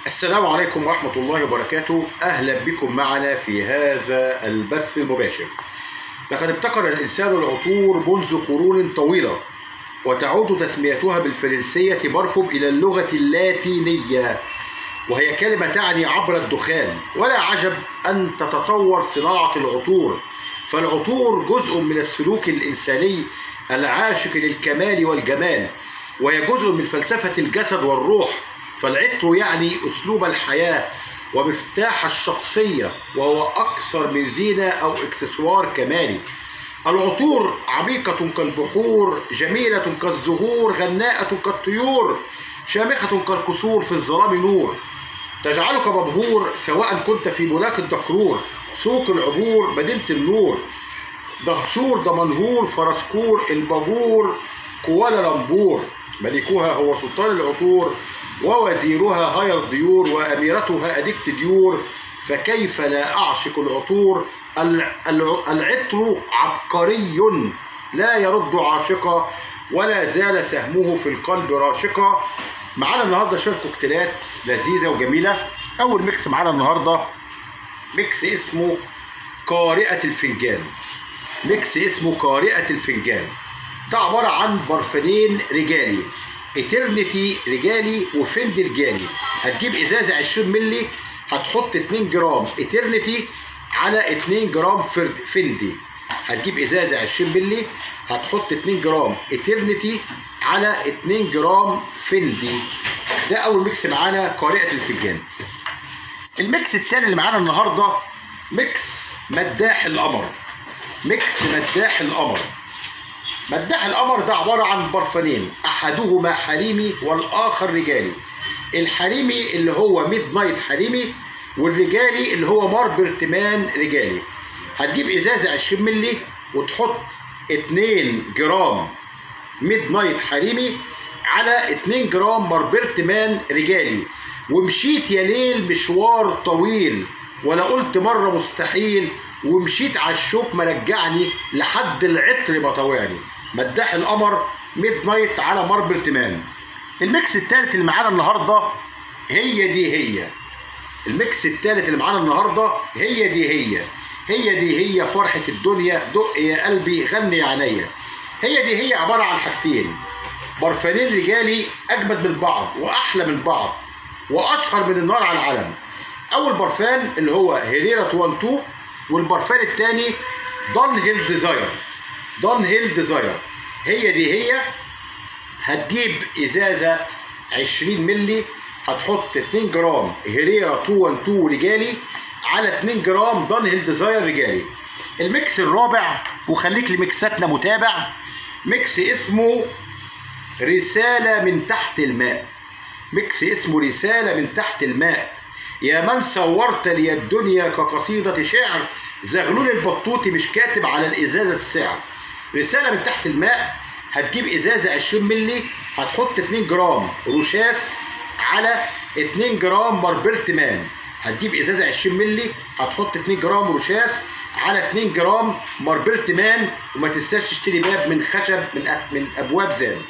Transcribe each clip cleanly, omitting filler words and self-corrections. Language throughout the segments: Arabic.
السلام عليكم ورحمة الله وبركاته. أهلا بكم معنا في هذا البث المباشر. لقد ابتكر الإنسان العطور منذ قرون طويلة، وتعود تسميتها بالفرنسية بارفوم إلى اللغة اللاتينية، وهي كلمة تعني عبر الدخان. ولا عجب أن تتطور صناعة العطور، فالعطور جزء من السلوك الإنساني العاشق للكمال والجمال، وهي جزء من فلسفة الجسد والروح. فالعطر يعني أسلوب الحياة ومفتاح الشخصية، وهو أكثر من زينة أو إكسسوار كمالي. العطور عميقة كالبحور، جميلة كالزهور، غناءة كالطيور، شامخة كالقصور، في الظلام نور، تجعلك مبهور سواء كنت في ملاك الدكرور، سوق العبور، مدينة النور، دهشور، دمنهور، فرسكور، البابور، كوالالمبور. ملكها هو سلطان العطور، ووزيرها هاي الديور، وأميرتها أديكت ديور. فكيف لا أعشق العطور؟ العطر عبقري لا يرد عاشقا، ولا زال سهمه في القلب راشقا. معانا النهارده شوية كوكتيلات لذيذة وجميلة. أول ميكس معانا النهارده ميكس اسمه قارئة الفنجان. ميكس اسمه قارئة الفنجان. ده عبارة عن برفانين رجالي، إترنتي رجالي وفندي رجالي. هتجيب إزازة 20 مللي، هتحط 2 جرام إترنتي على 2 جرام فندي. هتجيب إزازة 20 مللي، هتحط 2 جرام إترنتي على 2 جرام فندي. ده أول ميكس معانا قارئة الفنجان. الميكس التاني اللي معانا النهارده ميكس مداح القمر. ميكس مداح القمر. مداح القمر ده عبارة عن برفانين، أحدهما حريمي والآخر رجالي. الحريمي اللي هو ميد نايت حريمي، والرجالي اللي هو ماربرتمان رجالي. هتجيب إزازة 20 مللي وتحط 2 جرام ميد نايت حريمي على 2 جرام ماربرتمان رجالي. ومشيت يا ليل مشوار طويل، ولا قلت مرة مستحيل، ومشيت على الشوك مرجعني لحد العطر ما طوعني. مداح القمر ميد نايت على ماربرتمان. الميكس الثالث اللي معانا النهارده هي الميكس الثالث اللي معانا النهارده هي فرحة الدنيا. دق يا قلبي، غني يا عينيا. هي عبارة عن حاجتين، برفانين رجالي أجمد من بعض وأحلى من بعض وأشهر من النار على العلم. أول برفان اللي هو هيريرا 12، والبرفان الثاني دانهيل ديزاير. دانهيل ديزاير. هي هتجيب إزازة 20 مللي، هتحط 2 جرام هيريرا 212 رجالي على 2 جرام دانهيل ديزاير رجالي. الميكس الرابع، وخليك لميكساتنا متابع، ميكس اسمه رسالة من تحت الماء. ميكس اسمه رسالة من تحت الماء. يا من صورت لي الدنيا كقصيدة شعر، زغلول البطوطي مش كاتب على الإزازة السعر. رسالة من تحت الماء. هتجيب إزازة 20 مللي، هتحط 2 جرام روشاس على 2 جرام ماربرتمان. هتجيب إزازة 20 مللي، هتحط 2 جرام روشاس على 2 جرام ماربرتمان. وما تنساش تشتري باب من خشب من أبواب زان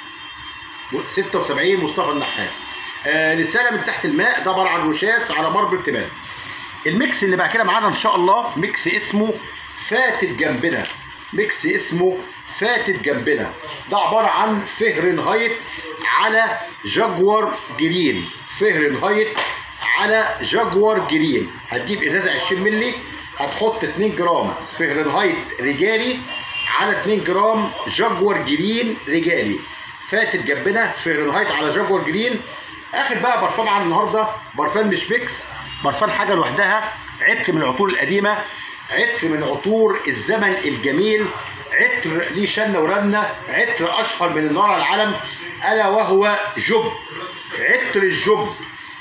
76 مصطفى النحاس. رسالة من تحت الماء ده عبارة عن روشاس على ماربرتمان. الميكس اللي بعد كده معانا ان شاء الله ميكس اسمه فاتت جنبنا. ميكس اسمه فاتت جنبنا. ده عبارة عن فهرنهايت على جاكوار جرين. فهرنهايت على جاكوار جرين. هتجيب ازازة 20 مللي، هتحط 2 جرام فهرنهايت رجالي على 2 جرام جاكوار جرين رجالي. فاتت جنبنا، فهرنهايت على جاكوار جرين. اخر بقى برفان عن النهارده، برفان مش ميكس، برفان حاجه لوحدها، عطر من العطور القديمه، عطر من عطور الزمن الجميل، عطر ليه شنه ورنه، عطر اشهر من النار على العلم، الا وهو جب. عطر الجب.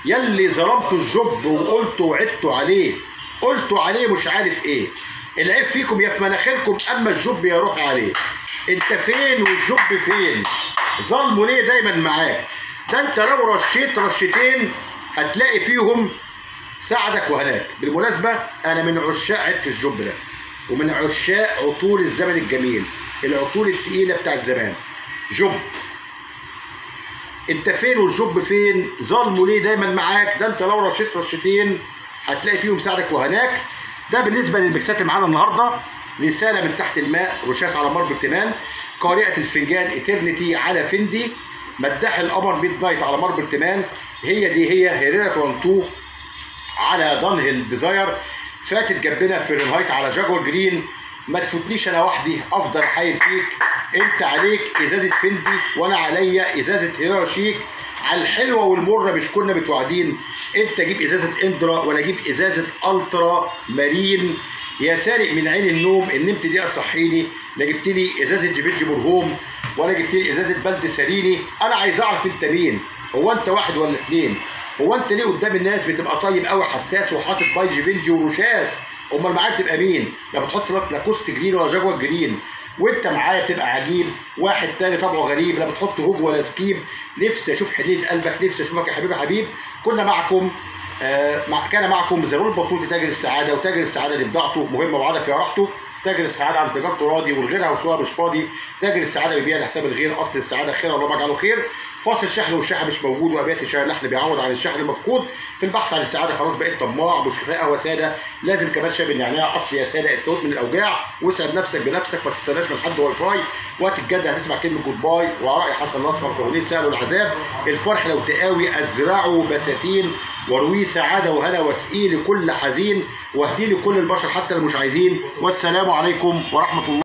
يلي ظلمتوا الجب وقلتوا وعدتوا عليه، قلتوا عليه مش عارف ايه. العيب فيكم يا في مناخيركم، اما الجب يا روح عليه. انت فين والجب فين؟ ظلمه ليه دايما معاك؟ ده انت لو رشيت رشتين هتلاقي فيهم ساعدك وهلاك. بالمناسبة انا من عشاق عطر الجب ده، ومن عشاق عطور الزمن الجميل، العطور التقيلة بتاعت زمان. جب انت فين والجوب فين؟ ظلمه ليه دايما معاك؟ ده انت لو رشيت رشتين هتلاقي فيهم ساعدك وهناك. ده بالنسبه للميكسات اللي معانا النهارده. رساله من تحت الماء، رشاش على مار برتمان، قارئه الفنجان ايترنتي على فندي، مداح القمر ميد نايت على مار برتمان، هي هيريرا 12 على دانهيل ديزاير، فاتت جنبنا فahrenheit على جاكور جرين. ما تفوتنيش انا وحدي، افضل احايل فيك. انت عليك ازازه فندي وانا عليا ازازه هيريرا شيك. على الحلوه والمره مش كنا متوعدين؟ انت جيب ازازه اندرا وانا اجيب ازازه الترا مارين. يا سارق من عين النوم ان نمت دقيقه صحيني، لا جبت لي ازازه جيفيتشي بورهوم ولا جبت لي ازازه بلد ساريني. انا عايز اعرف انت مين؟ هو انت واحد ولا اتنين؟ هو انت ليه قدام الناس بتبقى طيب قوي حساس وحاطط باي جيفينجي ورشاس؟ امال معاك تبقى مين؟ لا بتحط لاكوست جرين ولا جاكور جرين. وانت معايا تبقى عجيب. واحد تاني طبعه غريب، لا بتحط هوج ولا سكيب. نفسي اشوف حنيه قلبك، نفسي اشوفك يا حبيبي حبيب. كنا معكم كان معكم زغلول البطوطي تاجر السعاده، وتاجر السعاده اللي بضاعته مهمه وعاده فيها راحته. تاجر السعاده عن تجارته راضي والغيرها وسواها مش فاضي. تاجر السعاده بيبيع لحساب الغير، اصل السعاده خير الله يجعله خير. فاصل شحن والشحن مش موجود، وابيات الشحن اللحن بيعوض عن الشحن المفقود. في البحث عن السعاده خلاص بقيت طماع، مش كفايه قهوه ساده، لازم كمان شاي بالنعناع اصل يا ساده استوت من الاوجاع. واسعد نفسك بنفسك، ما تستناش من حد واي فاي. وقت الجد هتسمع كلمه جود باي وراي حسن الاسمر في اغنيه سهل العذاب. الفرح لو تقاوي ازرعه بساتين، وارويه سعاده وهنا واسقيه لكل حزين، واهديه لكل البشر حتى اللي مش عايزين. والسلام عليكم ورحمه الله.